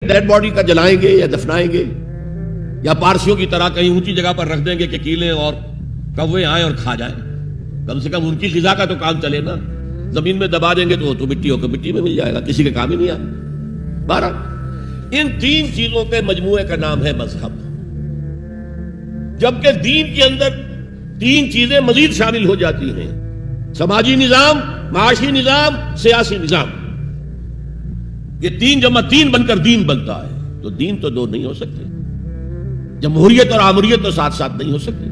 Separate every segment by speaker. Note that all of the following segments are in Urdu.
Speaker 1: ڈیڈ باڈی کا جلائیں گے یا دفنائیں گے یا پارسیوں کی طرح کہیں اونچی جگہ پر رکھ دیں گے کہ کیلیں اور کوے آئیں اور کھا جائیں؟ کم سے کم ان کی غذا کا تو کام چلے نا. زمین میں دبا دیں گے تو مٹی ہو کے مٹی میں مل جائے گا، کسی کے کام ہی نہیں آ. بہرحال ان تین چیزوں کے مجموعے کا نام ہے مذہب، جبکہ دین کے اندر تین چیزیں مزید شامل ہو جاتی ہیں: سماجی نظام، معاشی نظام، سیاسی نظام. یہ تین جمع تین بن کر دین بنتا ہے. تو دین تو دو نہیں ہو سکتے. جمہوریت اور آمریت تو ساتھ ساتھ نہیں ہو سکتے.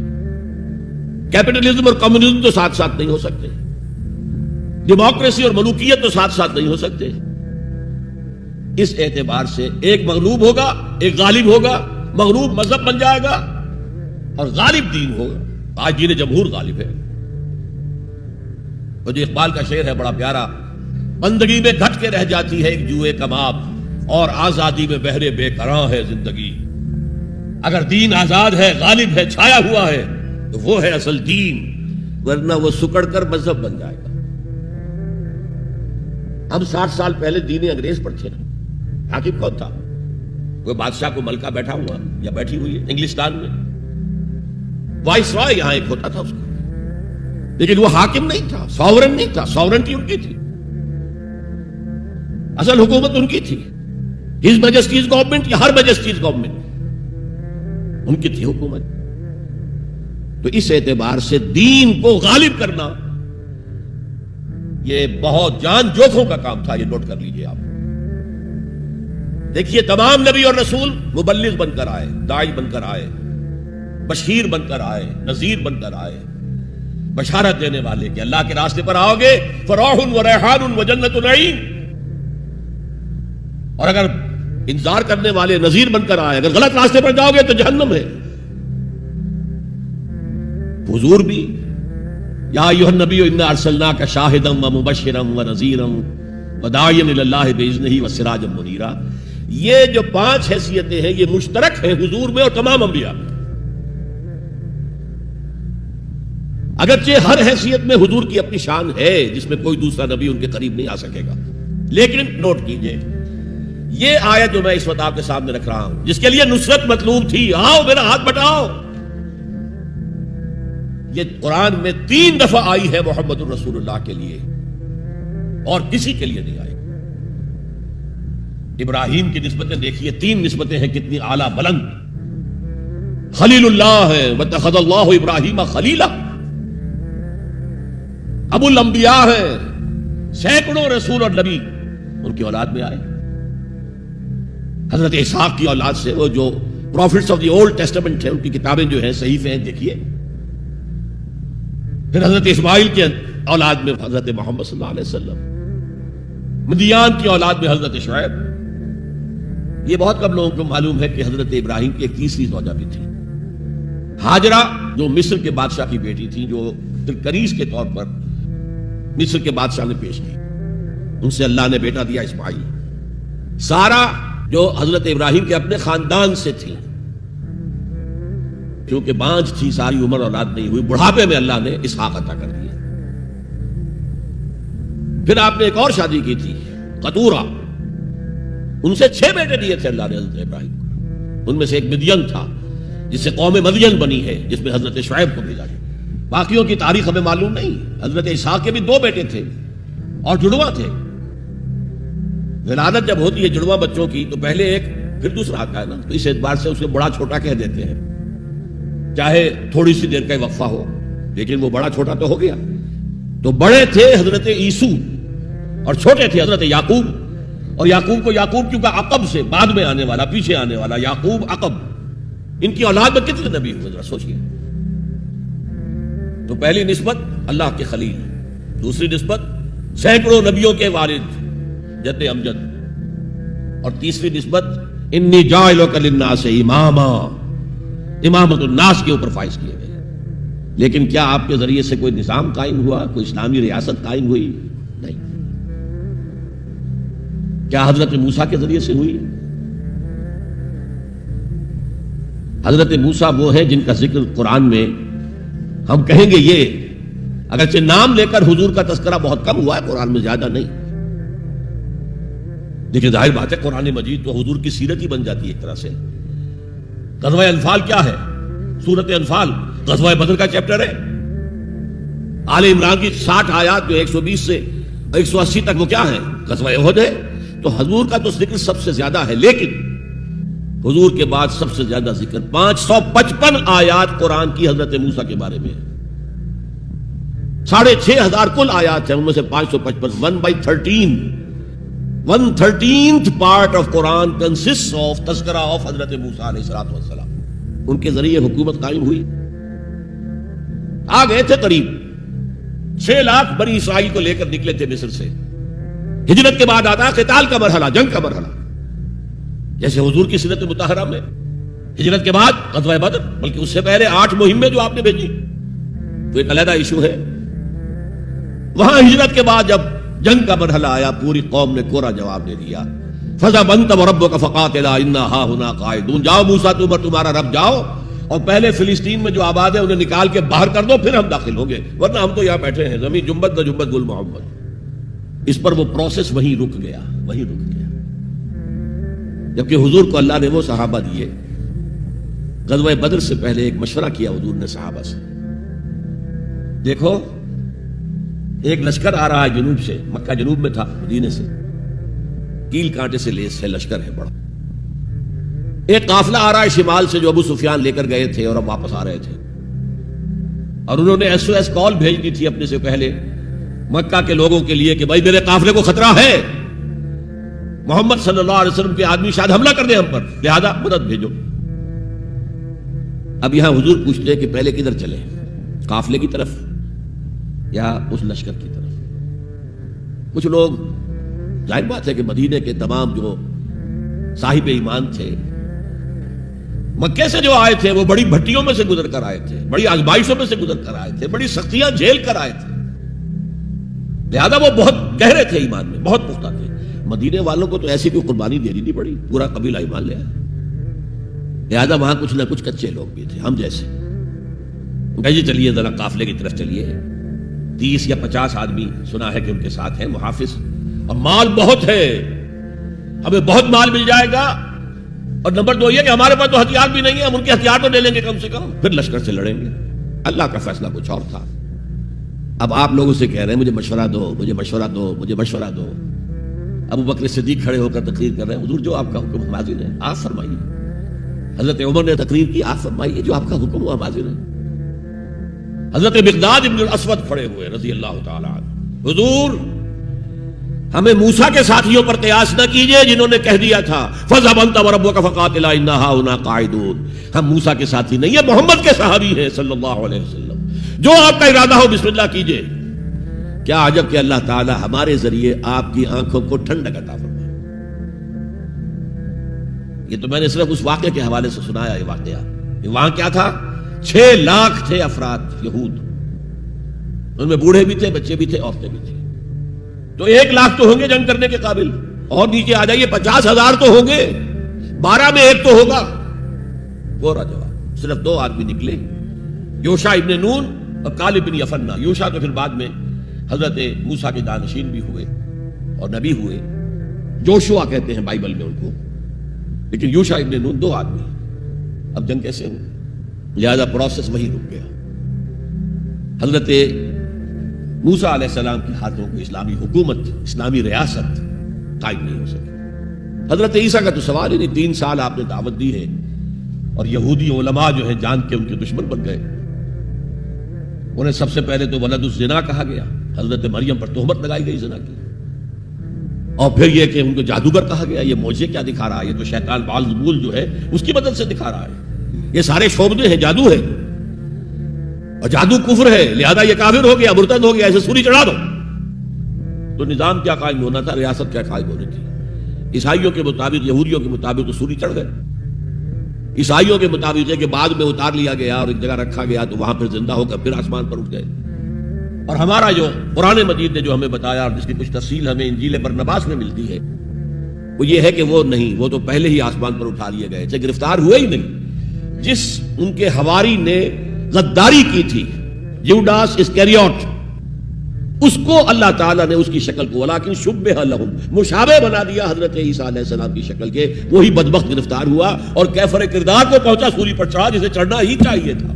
Speaker 1: کیپٹلزم اور کمیونزم تو ساتھ ساتھ نہیں ہو سکتے. ڈیموکریسی اور ملوکیت تو ساتھ ساتھ نہیں ہو سکتے. اس اعتبار سے ایک مغلوب ہوگا، ایک غالب ہوگا. مغلوب مذہب بن جائے گا اور غالب دین ہوگا. آج دین جمہور غالب ہے. اور جو اقبال کا شعر ہے بڑا پیارا: بندگی میں گھٹ کے رہ جاتی ہے ایک جوئے کباب، اور آزادی میں بہرے بے قرار ہے زندگی. اگر دین آزاد ہے، غالب ہے، چھایا ہوا ہے تو وہ ہے اصل دین، ورنہ وہ سکڑ کر مذہب بن جائے گا. ہم 60 سال پہلے دین انگریز پر تھے نا. حاکم کون تھا؟ کوئی بادشاہ کو ملکہ بیٹھا ہوا یا بیٹھی ہوئی ہے انگلستان میں. وائس رائے یہاں ایک ہوتا تھا اس کا، لیکن وہ حاکم نہیں تھا، ساورن نہیں تھا. ساورنٹی ان کی تھی، اصل حکومت ان کی تھی. ہز میجسٹیز گورنمنٹ یا ہر میجسٹیز گورنمنٹ، ان کی تھی حکومت. تو اس اعتبار سے دین کو غالب کرنا یہ بہت جان جوکھوں کا کام تھا. یہ نوٹ کر لیجئے آپ. دیکھیے تمام نبی اور رسول مبلغ بن کر آئے، داعی بن کر آئے، بشیر بن کر آئے، نذیر بن کر آئے، بشارت دینے والے کہ اللہ کے راستے پر آؤ گے فراح و ریحان و جنت نعیم. اور اگر انذار کرنے والے نذیر بن کر آئے، اگر غلط راستے پر جاؤ گے تو جہنم ہے. حضور بھی یا ایھا النبی انا ارسلناک شاہدا و مبشرا و نذیرا و داعیا الی اللہ باذنہ و سراجا منیرا. یہ جو 5 حیثیتیں ہیں یہ مشترک ہیں حضور میں اور تمام انبیاء میں. اگرچہ ہر حیثیت میں حضور کی اپنی شان ہے جس میں کوئی دوسرا نبی ان کے قریب نہیں آ سکے گا. لیکن نوٹ کیجئے یہ آیت جو میں اس وقت آپ کے سامنے رکھ رہا ہوں، جس کے لیے نصرت مطلوب تھی، آؤ میرا ہاتھ بٹاؤ، یہ قرآن میں 3 دفعہ آئی ہے محمد الرسول اللہ کے لیے اور کسی کے لیے نہیں آئی. ابراہیم کی نسبتیں دیکھیے، 3 نسبتیں ہیں کتنی اعلیٰ بلند. خلیل اللہ ہے، واتخذ اللہ ابراہیم خلیلا. ابو الانبیاء ہے، سینکڑوں رسول اور نبی ان کی اولاد میں آئے. حضرت اسحاق کی اولاد سے، وہ جو prophets of the Old Testament ہیں، ان کی کتابیں جو ہیں صحیفے ہیں دیکھیے. پھر حضرت اسماعیل کے اولاد میں حضرت محمد صلی اللہ علیہ وسلم، مدیان کی اولاد میں حضرت شعیب. یہ بہت کم لوگوں کو معلوم ہے کہ حضرت ابراہیم کی ایک تیسری زوجہ بھی تھی، ہاجرہ، جو مصر کے بادشاہ کی بیٹی تھی، جو کنیز کے طور پر مصر کے بادشاہ نے پیش کی. ان سے اللہ نے بیٹا دیا اسماعیل. سارا جو حضرت ابراہیم کے اپنے خاندان سے تھی، کیونکہ بانجھ تھی، ساری عمر اولاد نہیں ہوئی، بڑھاپے میں اللہ نے اسحاق عطا کر دیا. پھر آپ نے ایک اور شادی کی تھی، قطورہ. ان سے 6 بیٹے دیے تھے اللہ نے حضرت ابراہیم کو. ان میں سے ایک مدین تھا جس سے قوم مدین بنی ہے، جس میں حضرت شعیب کو بھیجا گیا. باقیوں کی تاریخ ہمیں معلوم نہیں. حضرت اسحاق کے بھی 2 بیٹے تھے اور جڑواں تھے. ولادت جب ہوتی ہے جڑواں بچوں کی تو پہلے ایک پھر دوسرا آتا ہے نا. تو اس اعتبار سے اسے بڑا چھوٹا کہہ دیتے ہیں، چاہے تھوڑی سی دیر کا وقفہ ہو، لیکن وہ بڑا چھوٹا تو ہو گیا. تو بڑے تھے حضرت عیسو اور چھوٹے تھے حضرت یعقوب. اور یعقوب کو یعقوب کیوں کہا؟ عقب سے، بعد میں آنے والا، پیچھے آنے والا یعقوب عقب. ان کی اولاد میں کتنے نبی ہوئے ذرا سوچیے. تو پہلی نسبت اللہ کے خلیل، دوسری نسبت سینکڑوں نبیوں کے والد جد امجد، اور تیسری نسبت انی جاعلک للناس اماما، امامت الناس کے اوپر فائز کیے گئے. لیکن کیا آپ کے ذریعے سے کوئی نظام قائم ہوا، کوئی اسلامی ریاست قائم ہوئی؟ نہیں. کیا حضرت موسیٰ کے ذریعے سے ہوئی؟ حضرت موسیٰ وہ ہیں جن کا ذکر قرآن میں ہم کہیں گے یہ، اگرچہ نام لے کر حضور کا تذکرہ بہت کم ہوا ہے قرآن میں، زیادہ نہیں، لیکن ظاہر بات ہے قرآن مجید تو حضور کی سیرت ہی بن جاتی ہے ایک طرح سے. غزوہ انفال کیا ہے؟ سورت انفال غزوہ بدر کا چیپٹر ہے. آل عمران کی 60 آیات جو 120 سے 180 تک وہ کیا ہے؟ غزوہ احد ہے. تو حضور کا تو ذکر سب سے زیادہ ہے، لیکن حضور کے بعد سب سے زیادہ ذکر 555 آیات قرآن کی حضرت موسیٰ کے بارے میں ہے. 6500 کل آیات ہیں، ان میں سے 555 1/13th part of Quran consists of تذکرہ of حضرت موسیٰ علیہ السلام. ان کے ذریعے حکومت قائم ہوئی. آ گئے تھے قریب 6 لاکھ بنی اسرائیل کو لے کر نکلے تھے مصر سے. ہجرت کے بعد آتا قتال کا مرحلہ، جنگ کا مرحلہ، جیسے حضور کی سیرت مطہرہ میں ہجرت کے بعد غزوہ بدر، بلکہ اس سے پہلے 8 مہمیں جو آپ نے بھیجی تو ایک علیحدہ ایشو ہے. وہاں ہجرت کے بعد جب جنگ کا مرحلہ آیا پوری قوم نے کوڑا جواب دے دیا. فَذَهَبْ أَنْتَ وَرَبُّكَ فَقَاتِلَا إِنَّا هَاهُنَا قَاعِدُونَ. جاؤ موسیٰ تم اور تمہارا رب جاؤ اور پہلے فلسطین میں جو آباد ہے انہیں نکال کے باہر کر دو، پھر ہم داخل ہوں گے، ورنہ ہم تو یہاں بیٹھے ہیں. زمین جنبت نہ جنبت گل محمد. اس پر وہ پروسیس وہیں رک گیا. جبکہ حضور کو اللہ نے وہ صحابہ دیے. غزوہ بدر سے پہلے ایک مشورہ کیا حضور نے صحابہ سے. دیکھو ایک لشکر آ رہا ہے جنوب سے، مکہ جنوب میں تھا مدینے سے، کیل کانٹے سے لیس ہے، لشکر ہے بڑا. ایک قافلہ آ رہا ہے شمال سے جو ابو سفیان لے کر گئے تھے اور اب واپس آ رہے تھے، اور انہوں نے SOS کال بھیج دی تھی اپنے سے پہلے مکہ کے لوگوں کے لیے کہ بھائی میرے قافلے کو خطرہ ہے، محمد صلی اللہ علیہ وسلم کے آدمی شاید حملہ کر دیں ہم پر، لہذا مدد بھیجو. اب یہاں حضور پوچھتے ہیں کہ پہلے کدھر چلے، قافلے کی طرف یا اس لشکر کی طرف؟ کچھ لوگ ظاہر بات ہے کہ مدینے کے تمام جو صاحب ایمان تھے مکے سے جو آئے تھے وہ بڑی بھٹیوں میں سے گزر کر آئے تھے، بڑی آزمائشوں میں سے گزر کر آئے تھے، بڑی سختیاں جھیل کر آئے تھے، لہذا وہ بہت گہرے تھے ایمان میں، بہت پختہ تھے. مدینے والوں کو تو ایسی کوئی قربانی دینی نہیں پڑی، پورا قبیلہ ایمان لے آیا. لہذا وہاں کچھ نہ کچھ کچے لوگ بھی تھے ہم جیسے. جی چلیے ذرا قافلے کی طرف چلیے. 30 یا 50 آدمی سنا ہے کہ ان کے ساتھ ہیں محافظ، اور مال بہت ہے، ہمیں بہت مال مل جائے گا، اور نمبر 2 یہ کہ ہمارے پاس تو ہتھیار بھی نہیں ہے، ہم ان کے ہتھیار تو لے لیں گے کم سے کم، پھر لشکر سے لڑیں گے. اللہ کا فیصلہ کچھ اور تھا. اب آپ لوگوں سے کہہ رہے ہیں مجھے مشورہ دو، مجھے مشورہ دو، مجھے مشورہ دو. ابو بکر صدیق کھڑے ہو کر تقریر کر رہے ہیں، حضور جو آپ کا حکم ہم حاضر ہیں، آپ فرمائیے. حضرت عمر نے تقریر کی، آپ فرمائیے جو آپ کا حکم ہو ہم حاضر ہیں. حضرت مقداد ابن الاسود کھڑے ہوئے رضی اللہ تعالی عنہ، حضور ہمیں موسیٰ کے ساتھیوں پر قیاس نہ کیجئے جنہوں نے کہہ دیا تھا فَذْهَبْ أَنْتَ وَرَبُّكَ فَقَاتِلَا إِنَّا هَاهُنَا قَاعِدُونَ. ہم موسیٰ کے ساتھی نہیں ہیں، محمد کے صحابی ہیں صلی اللہ علیہ وسلم. جو آپ کا ارادہ ہو بسم اللہ کیجئے. کیا عجب کہ اللہ تعالی ہمارے ذریعے آپ کی آنکھوں کو ٹھنڈک عطا فرمائے. یہ تو میں نے صرف اس واقعے کے حوالے سے سنایا. یہ واقعہ وہاں کیا تھا، 6 لاکھ تھے افراد یہود، ان میں بوڑھے بھی تھے، بچے بھی تھے، عورتیں بھی تھیں. تو 1 لاکھ تو ہوں گے جنگ کرنے کے قابل، اور نیچے آ جائیے 50,000 تو ہوں گے، 12 میں 1 تو ہوگا. پورا جواب. صرف 2 آدمی نکلے، یوشع ابن نون اور کالب بن یفنہ. یوشع تو پھر بعد میں حضرت موسیٰ کے جانشین بھی ہوئے اور نبی ہوئے، جوشوا کہتے ہیں بائبل میں ان کو، لیکن یوشع ابن نون 2 آدمی. اب جنگ کیسے ہوئی؟ لہذا پروسیس وہی رک گیا. حضرت موسیٰ علیہ السلام کے ہاتھوں کو اسلامی حکومت، اسلامی ریاست قائم نہیں ہو سکی. حضرت عیسیٰ کا تو سوال ہی نہیں. 3 سال آپ نے دعوت دی ہے اور یہودی علماء جو ہیں جان کے ان کے دشمن بن گئے. انہیں سب سے پہلے تو ولد الزنا کہا گیا، حضرت مریم پر تہمت لگائی گئی زنا کی، اور پھر یہ کہ ان کو جادوگر کہا گیا. یہ معجزے کیا دکھا رہا ہے؟ یہ تو شیطان بعلزبول جو ہے اس کی مدد سے دکھا رہا ہے. یہ سارے شعبے ہیں، جادو ہے، اور جادو کفر ہے، لہذا یہ کافر ہو گیا، مرتد ہو گیا، ایسے سوری چڑھا دو. تو نظام کیا قائم ہونا تھا، ریاست کیا قائم ہونی تھی؟ عیسائیوں کے مطابق، یہودیوں کے مطابق تو سوری چڑھ گئے. عیسائیوں کے مطابق ہے کہ بعد میں اتار لیا گیا اور ایک جگہ رکھا گیا تو وہاں پھر زندہ ہو کر پھر آسمان پر اٹھ گئے. اور ہمارا جو قرآن مجید نے جو ہمیں بتایا اور جس کی کچھ تفصیل ہمیں انجیل برنباس میں ملتی ہے وہ یہ ہے کہ وہ نہیں، وہ تو پہلے ہی آسمان پر اٹھا لیے گئے تھے، گرفتار ہوئے ہی نہیں. جس ان کے حواری نے غداری کی تھی، یوڈاس اسکریوٹ، اس کو اللہ تعالیٰ نے اس کی شکل کو ولیکن شبہ لہم مشابہ بنا دیا حضرت عیسیٰ علیہ السلام کی شکل کے. وہی بدبخت گرفتار ہوا اور کیفر کردار کو پہنچا سولی پر چڑھا جسے چڑھنا ہی چاہیے تھا.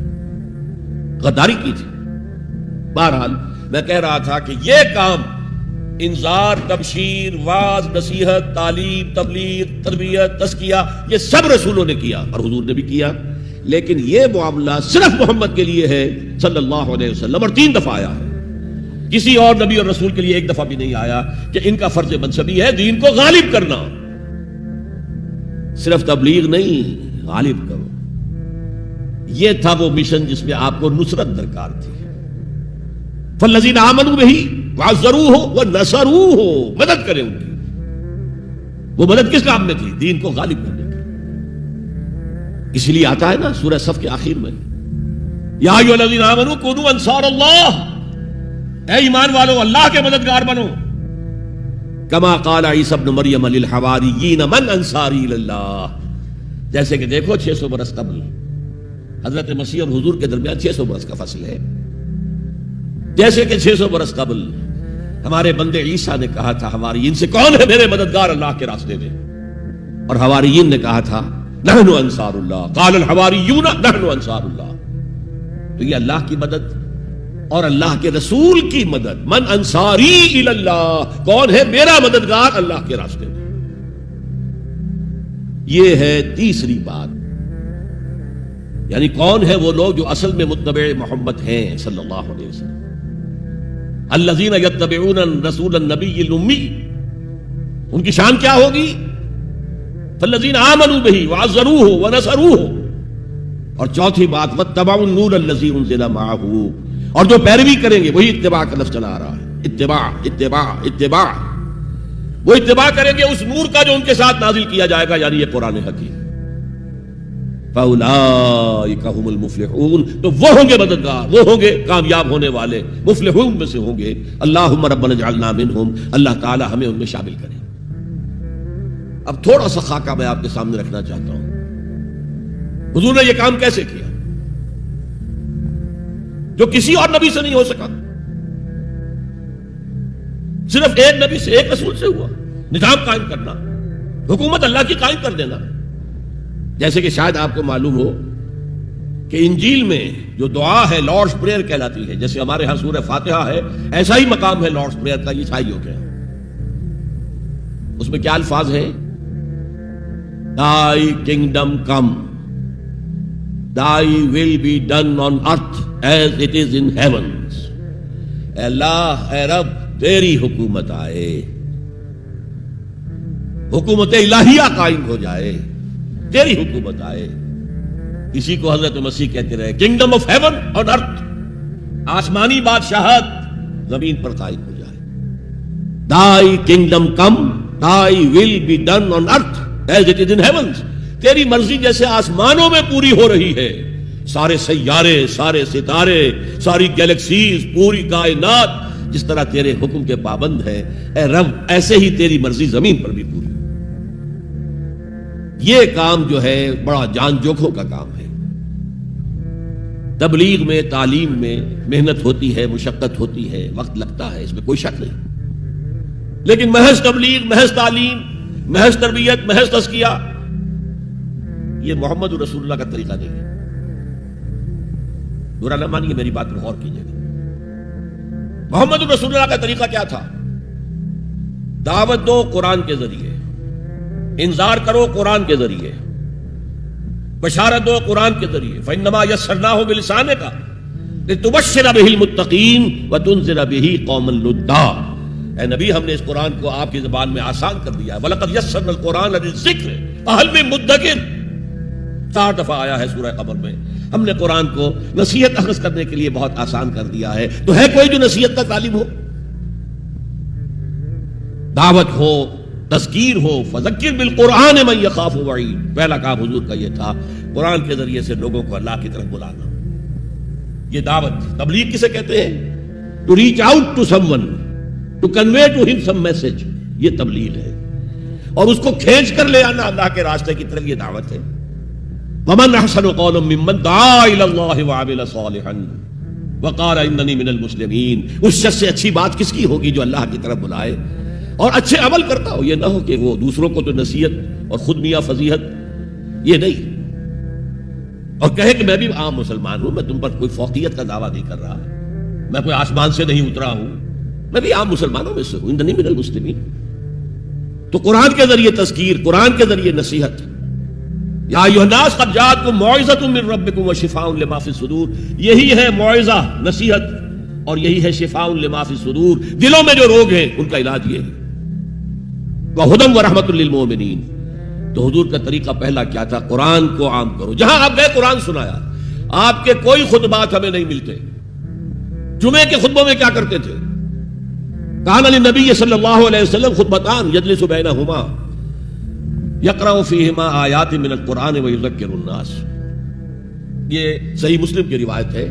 Speaker 1: غداری کی تھی. بہرحال میں کہہ رہا تھا کہ یہ کام انذار، تبشیر، واعظ، نصیحت، تعلیم، تبلیغ، تربیت، تزکیہ، یہ سب رسولوں نے کیا اور حضور نے بھی کیا. لیکن یہ معاملہ صرف محمد کے لیے ہے صلی اللہ علیہ وسلم، اور 3 دفعہ آیا ہے. کسی اور نبی اور رسول کے لیے 1 دفعہ بھی نہیں آیا کہ ان کا فرض منصبی ہے دین کو غالب کرنا. صرف تبلیغ نہیں، غالب کرو. یہ تھا وہ مشن جس میں آپ کو نصرت درکار تھی. فالذین آمنوا بہ وعزروہ ونصروہ، مدد کریں ان کی. وہ مدد کس کام میں تھی؟ دین کو غالب کرنے کی. اسی لیے آتا ہے نا سورہ صف کے آخر میں، یا ایھا الذین آمنوا کونوا انصار اللہ، اے ایمان والو اللہ کے مددگار بنو. کما قال عیسی ابن مریم للحواریین من انصاری اللہ. جیسے کہ دیکھو 600 برس قبل حضرت مسیح اور حضور کے درمیان 600 برس کا فاصلہ ہے. جیسے کہ 600 برس قبل ہمارے بندے عیسیٰ نے کہا تھا حواریین سے کون ہے میرے مددگار اللہ کے راستے میں، اور حواریین نے کہا تھا نحن انصار اللہ. قال الحواریون نحن انصار اللہ. تو یہ اللہ کی مدد اور اللہ کے رسول کی مدد. من انصاری الی اللہ، کون ہے میرا مددگار اللہ کے راستے میں. یہ ہے تیسری بات. یعنی کون ہے وہ لوگ جو اصل میں متبع محمد ہیں صلی اللہ علیہ وسلم. الذین یتبعون الرسول النبی الامی، ان کی شان کیا ہوگی؟ فالذین آمنوا بہ وعزروہ ونصروہ. اور چوتھی بات واتبعوا النور الذی انزل معہ، اور جو پیروی کریں گے، وہی اتباع کا لفظ چلا آ رہا ہے، اتباع اتباع اتباع. وہ اتباع کریں گے اس نور کا جو ان کے ساتھ نازل کیا جائے گا، یعنی یہ قرآن حکیم. فَأُولَٰئِكَ هُمُ الْمُفْلِحُونَ، تو وہ ہوں گے مددگار، وہ ہوں گے کامیاب ہونے والے، مفلحون میں سے ہوں گے. اللہم ربنا اجعلنا منہم، اللہ تعالی ہمیں ان میں شامل کرے. اب تھوڑا سا خاکہ میں آپ کے سامنے رکھنا چاہتا ہوں. حضور نے یہ کام کیسے کیا جو کسی اور نبی سے نہیں ہو سکا؟ صرف ایک نبی سے، ایک رسول سے ہوا. نظام قائم کرنا، حکومت اللہ کی قائم کر دینا. جیسے کہ شاید آپ کو معلوم ہو کہ انجیل میں جو دعا ہے لارڈز پریئر کہلاتی ہے. جیسے ہمارے ہاں سورہ فاتحہ ہے، ایسا ہی مقام ہے لارڈز پریئر کا عیسائیوں کے. اس میں کیا الفاظ ہیں؟ Thy kingdom come, Thy will be done on earth as it is in heavens. اے اللہ، اے رب، تیری حکومت آئے، حکومت الہیہ قائم ہو جائے، تیری حکومت آئے. اسی کو حضرت مسیح کہتے رہے کنگڈم آف ہیون اور ارتھ، آسمانی بادشاہت زمین پر قائم ہو جائے. Thy kingdom come, Thy will be done on earth as it is in heavens. تیری مرضی جیسے آسمانوں میں پوری ہو رہی ہے، سارے سیارے، سارے ستارے، ساری گیلیکسیز، پوری کائنات جس طرح تیرے حکم کے پابند ہے، اے رب ایسے ہی تیری مرضی زمین پر بھی پوری. یہ کام جو ہے بڑا جان جوکھوں کا کام ہے. تبلیغ میں، تعلیم میں محنت ہوتی ہے، مشقت ہوتی ہے، وقت لگتا ہے، اس میں کوئی شک نہیں. لیکن محض تبلیغ، محض تعلیم، محض تربیت، محض تزکیہ، یہ محمد رسول اللہ کا طریقہ نہیں ہے. برا نہ مانیے، میری بات پر غور کیجیے گا. محمد رسول اللہ کا طریقہ کیا تھا؟ دعوت دو قرآن کے ذریعے، انذار کرو قرآن کے ذریعے، بشارت دو قرآن کے ذریعے. فإنما يسرناه بلسانك لتبشر به المتقين وتنذر به قوما لدا. اے نبی، ہم نے اس قرآن کو آپ کی زبان میں آسان کر دیا ہے. وَلَقَدْ يَسَّرْنَا الْقُرْآنَ لِلذِّكْرِ فَهَلْ مِن مُدَّكِرٍ. 4 دفعہ آیا ہے سورہ قمر میں. ہم نے قرآن کو نصیحت اخذ کرنے کے لیے بہت آسان کر دیا ہے. تو ہے کوئی جو نصیحت کا طالب ہو؟ دعوت ہو، تذکیر ہو. فذکر بالقرآن من یخاف وعید. پہلا کام حضور کا یہ تھا، قرآن کے ذریعے سے لوگوں کو اللہ کی طرف بلانا. یہ دعوت. تبلیغ کسے کہتے ہیں؟ To reach out to someone, to convey to him some message. یہ تبلیغ ہے. اور اس کو کھینچ کر لے آنا اللہ کے راستے کی طرف، یہ دعوت ہے. ومن احسن قولا ممن دعا الی اللہ وعمل صالحا. وقال اننی من المسلمین. اس شخص سے اچھی بات کس کی ہوگی جو اللہ کی طرف بلائے اور اچھے عمل کرتا ہو. یہ نہ ہو کہ وہ دوسروں کو تو نصیحت اور خود میاں فضیحت یہ نہیں، اور کہے کہ میں بھی عام مسلمان ہوں، میں تم پر کوئی فوقیت کا دعویٰ نہیں کر رہا، میں کوئی آسمان سے نہیں اترا ہوں، میں بھی عام مسلمانوں میں سے ہوں. اننی من المسلمین. تو قرآن کے ذریعے تذکیر، قرآن کے ذریعے نصیحت. یا ایھا الناس قد جاءتکم موعظۃ من ربکم وشفاء لما فی الصدور. یہی ہے موعظہ، نصیحت، اور یہی ہے شفاء لما فی الصدور. دلوں میں جو روگ ہیں ان کا علاج یہ ہے. وہدی ورحمۃ للمؤمنین. تو حضور کا طریقہ پہلا کیا تھا؟ قرآن کو عام کرو. جہاں آپ گئے قرآن سنایا. آپ کے کوئی خطبات ہمیں نہیں ملتے. جمعے کے خطبوں میں کیا کرتے تھے؟ کان للنبی صلی اللہ علیہ وسلم خطبتان یجلس بینہما یقرأ فیہما آیات من القرآن ویذکر الناس. یہ صحیح مسلم کی روایت ہے.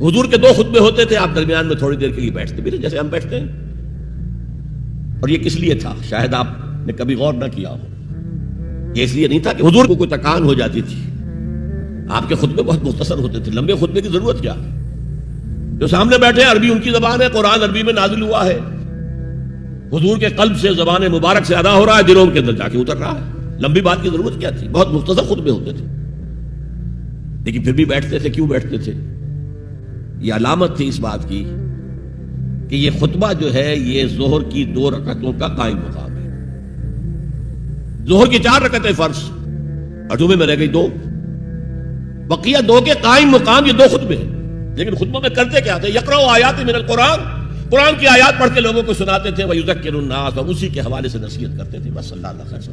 Speaker 1: حضور کے 2 خطبے ہوتے تھے، آپ درمیان میں تھوڑی دیر کے لیے بیٹھتے بھی تھے جیسے ہم بیٹھتے ہیں. اور یہ کس لیے تھا؟ شاید آپ نے کبھی غور نہ کیا ہو. یہ اس لیے نہیں تھا کہ حضور کو کوئی تکان ہو جاتی تھی. آپ کے خطبے بہت مختصر ہوتے تھے. لمبے خطبے کی ضرورت کیا؟ جو سامنے بیٹھے عربی ان کی زبان ہے، قرآن عربی میں نازل ہوا ہے، حضور کے قلب سے زبان مبارک سے ادا ہو رہا ہے، دلوں کے اندر جا کے اتر رہا ہے. لمبی بات کی ضرورت کیا تھی؟ بہت مختصر خطبے ہوتے تھے، لیکن پھر بھی بیٹھتے تھے. کیوں بیٹھتے تھے؟ یہ علامت تھی اس بات کی کہ یہ خطبہ جو ہے یہ ظہر کی 2 رکعتوں کا قائم مقام ہے. ظہر کی 4 رکعتیں فرض اور جمعے میں رہ گئی 2. بقیہ 2 کے قائم مقام یہ 2 خطبے ہیں. لیکن خطبوں میں کرتے کیا تھے؟ یقرأ آیات من القرآن. قرآن کی آیات پڑھ کے لوگوں کو سناتے تھے. ویذکر الناس، اور اسی کے حوالے سے نصیحت کرتے تھے. بس اللہ خیر.